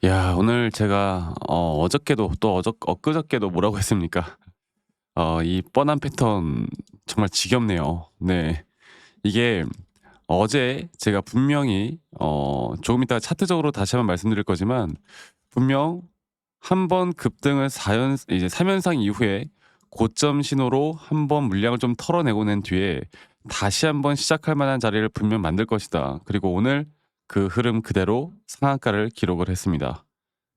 야, 오늘 제가 어저께도 또 엊그저께도 뭐라고 했습니까? 이 뻔한 패턴 정말 지겹네요. 네. 이게 어제 제가 분명히 조금 이따가 차트적으로 다시 한번 말씀드릴 거지만, 분명 한 번 급등을 3 연상 이후에 고점 신호로 한 번 물량을 좀 털어내고 난 뒤에 다시 한번 시작할 만한 자리를 분명 만들 것이다. 그리고 오늘 그 흐름 그대로 상한가를 기록을 했습니다.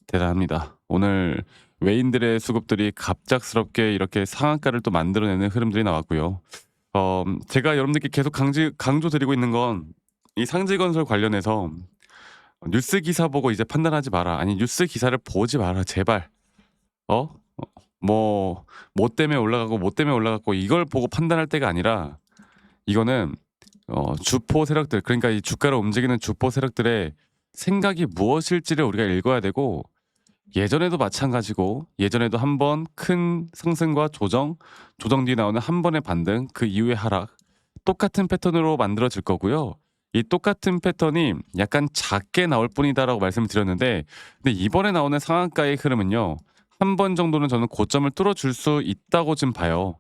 대단합니다. 오늘 외인들의 수급들이 갑작스럽게 이렇게 상한가를 또 만들어내는 흐름들이 나왔고요. 제가 여러분들께 계속 강조드리고 있는 건, 이 상지건설 관련해서 뉴스 기사 보고 이제 판단하지 마라. 아니, 뉴스 기사를 보지 마라, 제발. 어? 뭐 때문에 올라가고 뭐 때문에 올라갔고 이걸 보고 판단할 때가 아니라, 이거는 주포 세력들, 그러니까 이 주가를 움직이는 주포 세력들의 생각이 무엇일지를 우리가 읽어야 되고, 예전에도 마찬가지고, 예전에도 한 번 큰 상승과 조정 뒤에 나오는 한 번의 반등, 그 이후의 하락, 똑같은 패턴으로 만들어질 거고요. 이 똑같은 패턴이 약간 작게 나올 뿐이다라고 말씀을 드렸는데, 근데 이번에 나오는 상한가의 흐름은요, 한 번 정도는 저는 고점을 뚫어줄 수 있다고 좀 봐요.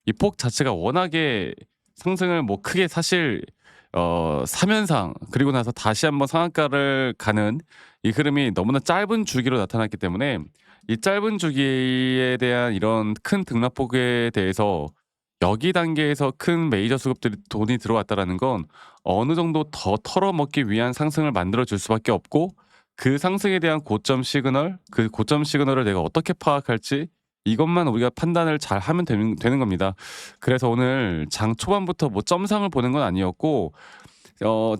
이 폭 자체가 워낙에 상승을 뭐 크게 사실 3 연상 그리고 나서 다시 한번 상한가를 가는 이 흐름이 너무나 짧은 주기로 나타났기 때문에, 이 짧은 주기에 대한 이런 큰 등락폭에 대해서 여기 단계에서 큰 메이저 수급들이 돈이 들어왔다라는 건 어느 정도 더 털어먹기 위한 상승을 만들어 줄 수밖에 없고, 그 상승에 대한 고점 시그널, 그 고점 시그널을 내가 어떻게 파악할지, 이것만 우리가 판단을 잘하면 되는 겁니다. 그래서 오늘 장 초반부터 뭐 점상을 보는 건 아니었고,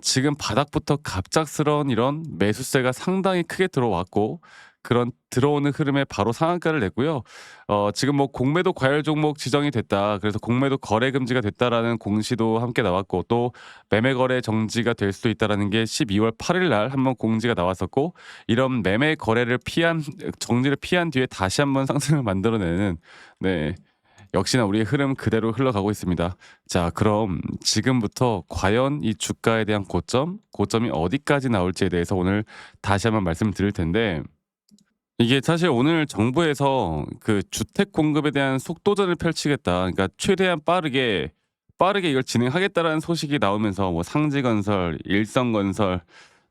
지금 바닥부터 갑작스러운 이런 매수세가 상당히 크게 들어왔고, 그런 들어오는 흐름에 바로 상한가를 냈고요. 지금 뭐 공매도 과열 종목 지정이 됐다, 그래서 공매도 거래 금지가 됐다라는 공시도 함께 나왔고, 또 매매 거래 정지가 될 수도 있다라는 게 12월 8일 날 한번 공지가 나왔었고, 이런 매매 거래를 피한, 정지를 피한 뒤에 다시 한번 상승을 만들어내는, 네, 역시나 우리의 흐름 그대로 흘러가고 있습니다. 자, 그럼 지금부터 과연 이 주가에 대한 고점이 어디까지 나올지에 대해서 오늘 다시 한번 말씀드릴 텐데, 이게 사실 오늘 정부에서 그 주택 공급에 대한 속도전을 펼치겠다, 그러니까 최대한 빠르게 이걸 진행하겠다라는 소식이 나오면서, 뭐 상지건설, 일성건설,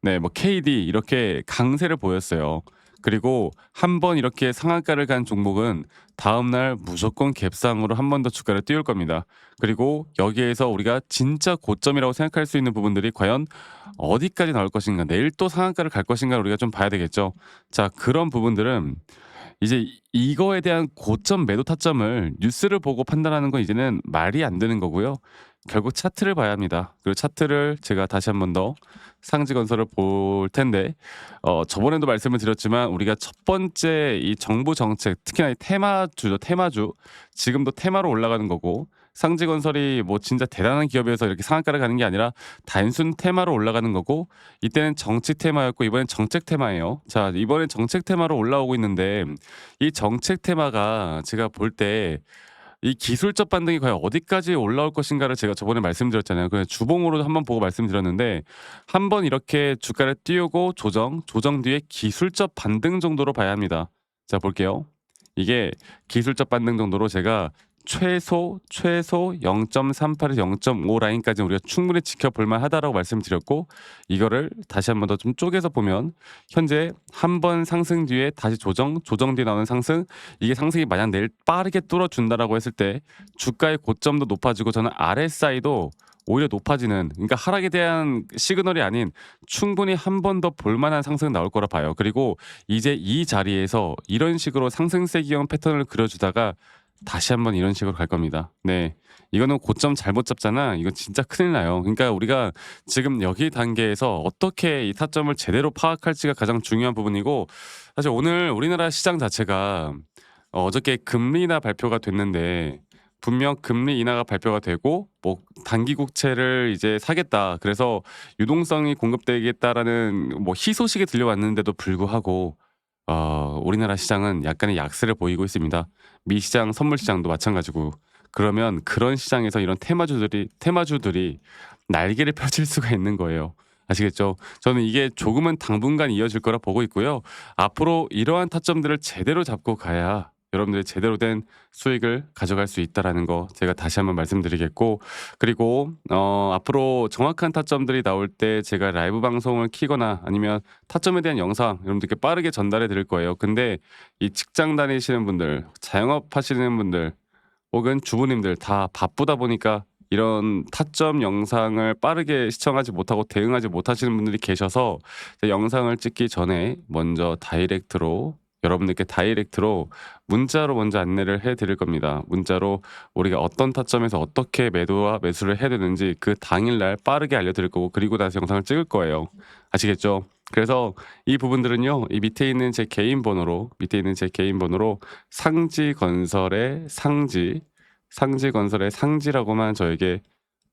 네, 뭐 KD 이렇게 강세를 보였어요. 그리고 한 번 이렇게 상한가를 간 종목은 다음 날 무조건 갭상으로 한 번 더 주가를 띄울 겁니다. 그리고 여기에서 우리가 진짜 고점이라고 생각할 수 있는 부분들이 과연 어디까지 나올 것인가, 내일 또 상한가를 갈 것인가를 우리가 좀 봐야 되겠죠. 자, 그런 부분들은 이제 이거에 대한 고점 매도 타점을 뉴스를 보고 판단하는 건 이제는 말이 안 되는 거고요. 결국 차트를 봐야 합니다. 그리고 차트를 제가 다시 한번 더 상지건설을 볼 텐데, 저번에도 말씀을 드렸지만 우리가 첫 번째 이 정부 정책, 특히나 이 테마주죠, 테마주. 지금도 테마로 올라가는 거고, 상지건설이 뭐 진짜 대단한 기업에서 이렇게 상한가를 가는 게 아니라 단순 테마로 올라가는 거고, 이때는 정치 테마였고 이번엔 정책 테마예요. 자, 이번엔 정책 테마로 올라오고 있는데, 이 정책 테마가 제가 볼 때 이 기술적 반등이 과연 어디까지 올라올 것인가를 제가 저번에 말씀드렸잖아요. 그래서 주봉으로 한번 보고 말씀드렸는데, 한번 이렇게 주가를 띄우고 조정 뒤에 기술적 반등 정도로 봐야 합니다. 자, 볼게요. 이게 기술적 반등 정도로 제가 최소 0.38에서 0.5 라인까지 우리가 충분히 지켜볼 만하다라고 말씀드렸고, 이거를 다시 한번 더 좀 쪼개서 보면 현재 한 번 상승 뒤에 다시 조정 뒤에 나오는 상승, 이게 상승이 만약 내일 빠르게 뚫어준다라고 했을 때 주가의 고점도 높아지고, 저는 RSI도 오히려 높아지는, 그러니까 하락에 대한 시그널이 아닌 충분히 한 번 더 볼만한 상승 나올 거라 봐요. 그리고 이제 이 자리에서 이런 식으로 상승세 기형 패턴을 그려주다가 다시 한번 이런 식으로 갈 겁니다. 네. 이거는 고점 잘못 잡잖아, 이거 진짜 큰일 나요. 그러니까 우리가 지금 여기 단계에서 어떻게 이 타점을 제대로 파악할지가 가장 중요한 부분이고, 사실 오늘 우리나라 시장 자체가 어저께 금리 인하 발표가 됐는데, 분명 금리 인하가 발표가 되고 뭐 단기 국채를 이제 사겠다, 그래서 유동성이 공급되겠다라는 뭐 희소식이 들려왔는데도 불구하고 우리나라 시장은 약간의 약세를 보이고 있습니다. 미 시장, 선물 시장도 마찬가지고. 그러면 그런 시장에서 이런 테마주들이 날개를 펼칠 수가 있는 거예요. 아시겠죠? 저는 이게 조금은 당분간 이어질 거라 보고 있고요. 앞으로 이러한 타점들을 제대로 잡고 가야 여러분들이 제대로 된 수익을 가져갈 수 있다라는 거 제가 다시 한번 말씀드리겠고, 그리고 앞으로 정확한 타점들이 나올 때 제가 라이브 방송을 키거나 아니면 타점에 대한 영상 여러분들께 빠르게 전달해 드릴 거예요. 근데 이 직장 다니시는 분들, 자영업 하시는 분들 혹은 주부님들 다 바쁘다 보니까 이런 타점 영상을 빠르게 시청하지 못하고 대응하지 못하시는 분들이 계셔서 영상을 찍기 전에 먼저 여러분들께 다이렉트로 문자로 먼저 안내를 해 드릴 겁니다. 문자로 우리가 어떤 타점에서 어떻게 매도와 매수를 해야 되는지 그 당일날 빠르게 알려드릴 거고, 그리고 나서 영상을 찍을 거예요. 아시겠죠? 그래서 이 부분들은요, 이 밑에 있는 제 개인 번호로 상지건설의 상지라고만 저에게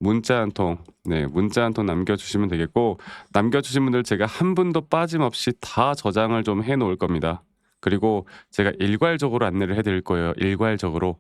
문자 한 통, 네, 문자 한 통 남겨주시면 되겠고, 남겨주신 분들 제가 한 분도 빠짐없이 다 저장을 좀 해 놓을 겁니다. 그리고 제가 일괄적으로 안내를 해 드릴 거예요. 일괄적으로.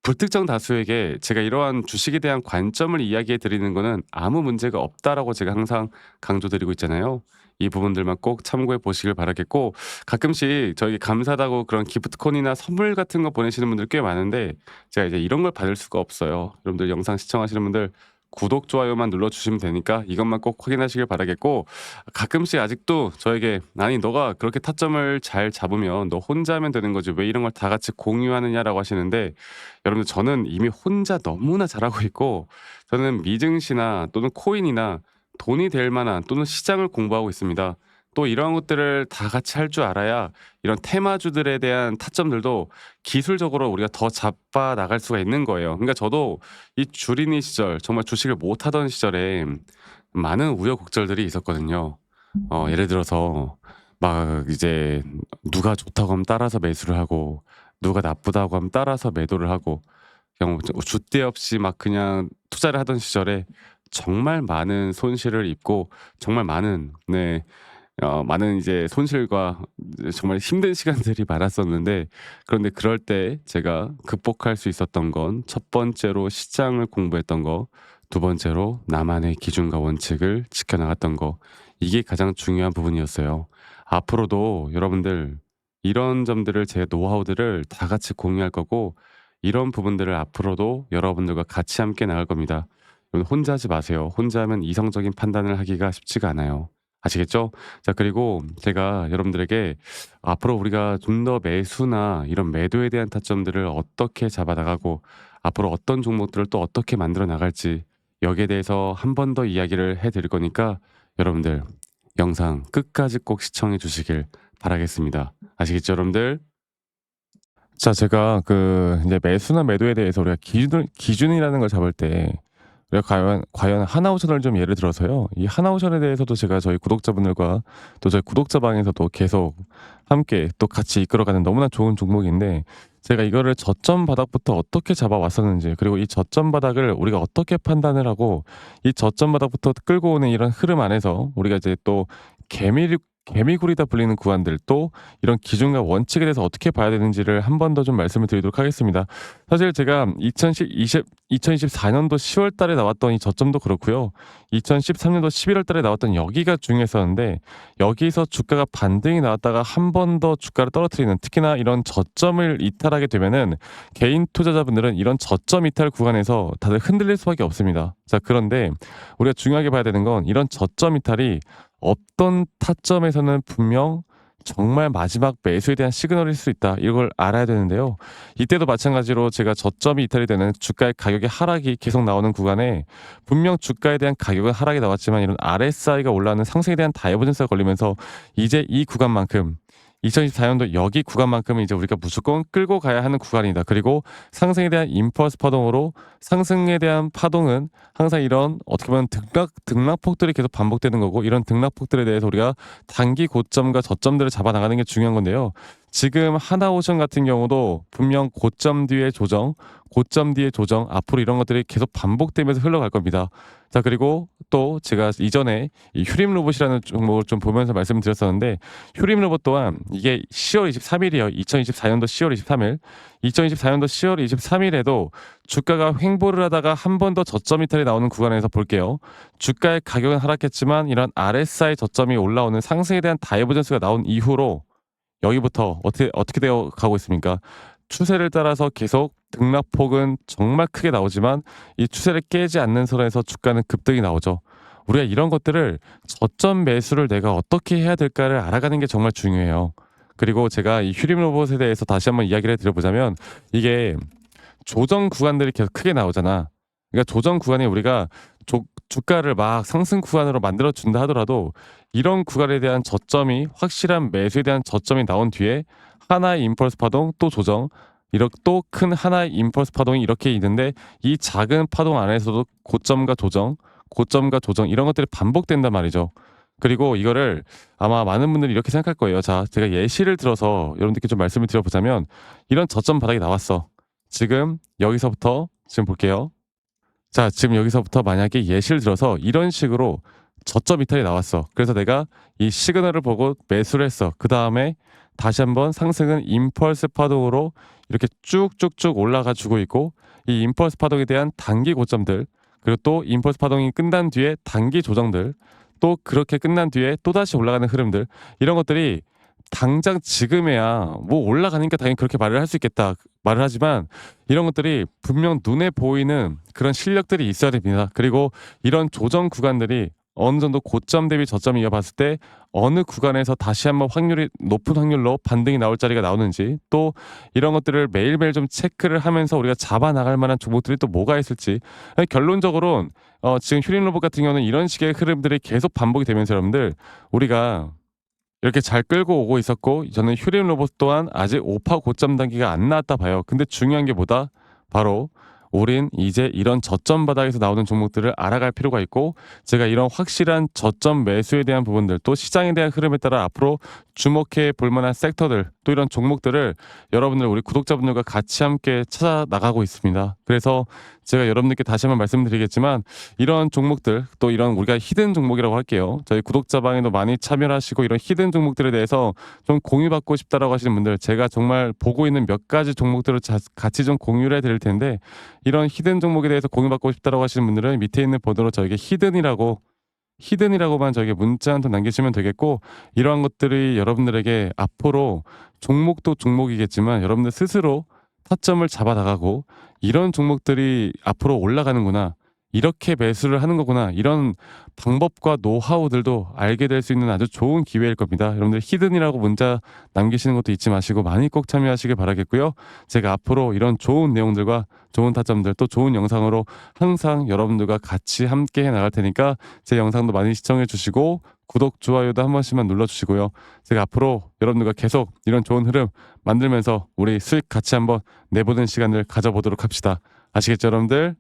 불특정 다수에게 제가 이러한 주식에 대한 관점을 이야기해 드리는 거는 아무 문제가 없다라고 제가 항상 강조드리고 있잖아요. 이 부분들만 꼭 참고해 보시길 바라겠고, 가끔씩 저에게 감사하다고 그런 기프트콘이나 선물 같은 거 보내시는 분들 꽤 많은데 제가 이제 이런 걸 받을 수가 없어요. 여러분들 영상 시청하시는 분들 구독, 좋아요만 눌러주시면 되니까 이것만 꼭 확인하시길 바라겠고, 가끔씩 아직도 저에게 "아니 너가 그렇게 타점을 잘 잡으면 너 혼자 하면 되는 거지 왜 이런 걸 다 같이 공유하느냐"라고 하시는데, 여러분들 저는 이미 혼자 너무나 잘하고 있고, 저는 미증시나 또는 코인이나 돈이 될 만한 또는 시장을 공부하고 있습니다. 또 이러한 것들을 다 같이 할 줄 알아야 이런 테마주들에 대한 타점들도 기술적으로 우리가 더 잡아 나갈 수가 있는 거예요. 그러니까 저도 이 주린이 시절, 정말 주식을 못 하던 시절에 많은 우여곡절들이 있었거든요. 예를 들어서 막 이제 누가 좋다고 하면 따라서 매수를 하고, 누가 나쁘다고 하면 따라서 매도를 하고, 그냥 줏대 없이 막 그냥 투자를 하던 시절에 정말 많은 손실을 입고, 정말 많은 이제 손실과 이제 정말 힘든 시간들이 많았었는데, 그런데 그럴 때 제가 극복할 수 있었던 건 첫 번째로 시장을 공부했던 거, 두 번째로 나만의 기준과 원칙을 지켜나갔던 거, 이게 가장 중요한 부분이었어요. 앞으로도 여러분들 이런 점들을, 제 노하우들을 다 같이 공유할 거고, 이런 부분들을 앞으로도 여러분들과 같이 함께 나갈 겁니다. 여러분 혼자 하지 마세요. 혼자 하면 이성적인 판단을 하기가 쉽지가 않아요. 아시겠죠? 자, 그리고 제가 여러분들에게 앞으로 우리가 좀 더 매수나 이런 매도에 대한 타점들을 어떻게 잡아 나가고, 앞으로 어떤 종목들을 또 어떻게 만들어 나갈지, 여기에 대해서 한 번 더 이야기를 해 드릴 거니까 여러분들 영상 끝까지 꼭 시청해 주시길 바라겠습니다. 아시겠죠, 여러분들? 자, 제가 그 이제 매수나 매도에 대해서 우리가 기준이라는 걸 잡을 때 우리가 과연 하나오션을 좀 예를 들어서요. 이 하나오션에 대해서도 제가 저희 구독자분들과 또 저희 구독자 방에서도 계속 함께 또 같이 이끌어가는 너무나 좋은 종목인데, 제가 이거를 저점 바닥부터 어떻게 잡아왔었는지, 그리고 이 저점 바닥을 우리가 어떻게 판단을 하고, 이 저점 바닥부터 끌고 오는 이런 흐름 안에서 우리가 이제 또 개미굴이다 불리는 구간들, 또 이런 기준과 원칙에 대해서 어떻게 봐야 되는지를 한 번 더 좀 말씀을 드리도록 하겠습니다. 사실 제가 2024년도 10월 달에 나왔던 이 저점도 그렇고요. 2013년도 11월 달에 나왔던 여기가 중요했었는데, 여기서 주가가 반등이 나왔다가 한 번 더 주가를 떨어뜨리는, 특히나 이런 저점을 이탈하게 되면은 개인 투자자분들은 이런 저점 이탈 구간에서 다들 흔들릴 수밖에 없습니다. 자, 그런데 우리가 중요하게 봐야 되는 건 이런 저점 이탈이 어떤 타점에서는 분명 정말 마지막 매수에 대한 시그널일 수 있다, 이걸 알아야 되는데요. 이때도 마찬가지로 제가 저점이 이탈이 되는 주가의 가격의 하락이 계속 나오는 구간에 분명 주가에 대한 가격은 하락이 나왔지만 이런 RSI가 올라가는 상승에 대한 다이버전스가 걸리면서 이제 이 구간만큼, 2024년도 여기 구간만큼은 이제 우리가 무조건 끌고 가야 하는 구간이다. 그리고 상승에 대한 임펄스 파동으로, 상승에 대한 파동은 항상 이런 어떻게 보면 등락폭들이 계속 반복되는 거고, 이런 등락폭들에 대해서 우리가 단기 고점과 저점들을 잡아 나가는 게 중요한 건데요. 지금 하나오션 같은 경우도 분명 고점 뒤에 조정, 고점 뒤에 조정, 앞으로 이런 것들이 계속 반복되면서 흘러갈 겁니다. 자, 그리고 또 제가 이전에 이 휴림 로봇이라는 종목을 좀 보면서 말씀을 드렸었는데, 휴림 로봇 또한 이게 10월 23일이에요. 2024년도 10월 23일. 2024년도 10월 23일에도 주가가 횡보를 하다가 한 번 더 저점 이탈이 나오는 구간에서 볼게요. 주가의 가격은 하락했지만 이런 RSI 저점이 올라오는 상승에 대한 다이버전스가 나온 이후로 여기부터 어떻게 되어 가고 있습니까? 추세를 따라서 계속 등락폭은 정말 크게 나오지만 이 추세를 깨지 않는 선에서 주가는 급등이 나오죠. 우리가 이런 것들을 저점 매수를 내가 어떻게 해야 될까를 알아가는 게 정말 중요해요. 그리고 제가 이 휴림 로봇에 대해서 다시 한번 이야기를 드려보자면, 이게 조정 구간들이 계속 크게 나오잖아. 그러니까 조정 구간이 우리가 주가를 막 상승 구간으로 만들어 준다 하더라도 이런 구간에 대한 저점이, 확실한 매수에 대한 저점이 나온 뒤에 하나의 임펄스 파동 또 조정, 이렇게 또 큰 하나의 임펄스 파동이 이렇게 있는데, 이 작은 파동 안에서도 고점과 조정, 고점과 조정 이런 것들이 반복된단 말이죠. 그리고 이거를 아마 많은 분들이 이렇게 생각할 거예요. 자, 제가 예시를 들어서 여러분들께 좀 말씀을 드려보자면, 이런 저점 바닥이 나왔어. 지금 여기서부터 지금 볼게요. 자, 지금 여기서부터 만약에 예시를 들어서 이런 식으로 저점 이탈이 나왔어. 그래서 내가 이 시그널을 보고 매수를 했어. 그 다음에 다시 한번 상승은 임펄스 파동으로 이렇게 쭉쭉쭉 올라가 주고 있고, 이 임펄스 파동에 대한 단기 고점들, 그리고 또 임펄스 파동이 끝난 뒤에 단기 조정들, 또 그렇게 끝난 뒤에 또다시 올라가는 흐름들, 이런 것들이 당장 지금에야 뭐 올라가니까 당연히 그렇게 말을 할 수 있겠다 말을 하지만, 이런 것들이 분명 눈에 보이는 그런 실력들이 있어야 됩니다. 그리고 이런 조정 구간들이 어느 정도 고점 대비 저점을 이어봤을 때 어느 구간에서 다시 한번 확률이 높은 확률로 반등이 나올 자리가 나오는지, 또 이런 것들을 매일매일 좀 체크를 하면서 우리가 잡아 나갈 만한 종목들이 또 뭐가 있을지. 결론적으로는 지금 휴림 로봇 같은 경우는 이런 식의 흐름들이 계속 반복이 되면서 여러분들, 우리가 이렇게 잘 끌고 오고 있었고, 저는 휴림 로봇 또한 아직 5파 고점 단계가 안 나왔다 봐요. 근데 중요한 게 뭐다? 바로 우린 이제 이런 저점 바닥에서 나오는 종목들을 알아갈 필요가 있고, 제가 이런 확실한 저점 매수에 대한 부분들, 또 시장에 대한 흐름에 따라 앞으로 주목해 볼 만한 섹터들, 또 이런 종목들을 여러분들, 우리 구독자분들과 같이 함께 찾아 나가고 있습니다. 그래서 제가 여러분들께 다시 한번 말씀드리겠지만, 이런 종목들, 또 이런 우리가 히든 종목이라고 할게요. 저희 구독자방에도 많이 참여를 하시고, 이런 히든 종목들에 대해서 좀 공유받고 싶다라고 하시는 분들, 제가 정말 보고 있는 몇 가지 종목들을 같이 좀 공유를 해드릴 텐데, 이런 히든 종목에 대해서 공유받고 싶다라고 하시는 분들은 밑에 있는 번호로 저에게 히든이라고만 저에게 문자 한 통 남기시면 되겠고, 이러한 것들이 여러분들에게 앞으로 종목도 종목이겠지만 여러분들 스스로 타점을 잡아 나가고, 이런 종목들이 앞으로 올라가는구나, 이렇게 매수를 하는 거구나, 이런 방법과 노하우들도 알게 될 수 있는 아주 좋은 기회일 겁니다. 여러분들 히든이라고 문자 남기시는 것도 잊지 마시고 많이 꼭 참여하시길 바라겠고요. 제가 앞으로 이런 좋은 내용들과 좋은 타점들, 또 좋은 영상으로 항상 여러분들과 같이 함께 해 나갈 테니까 제 영상도 많이 시청해 주시고 구독, 좋아요도 한 번씩만 눌러주시고요. 제가 앞으로 여러분들과 계속 이런 좋은 흐름 만들면서 우리 수익 같이 한번 내보는 시간을 가져보도록 합시다. 아시겠죠, 여러분들?